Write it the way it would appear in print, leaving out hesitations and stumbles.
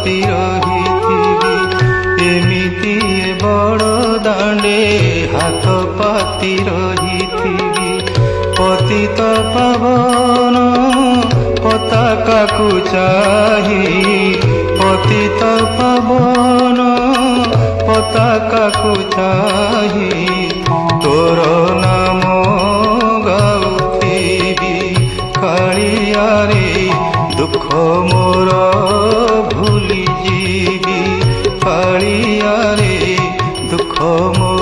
ପାତି ରହିଥିବି ଏମିତି ବଡ଼ ଦାଣ୍ଡେ ହାତ ପାତି ରହିଥିବି ପତିତ ପାବନ ପତାକାକୁ ଚାହିଁ ପତିତ ପାବନ ପତାକାକୁ ଚାହିଁ ତୋର ନାମ ଗାଉଥିବି କାଳିଆରେ ଦୁଃଖ ମୋର ଭୁଲି ଯିବି କାଳିଆରେ ଦୁଃଖ ମୋର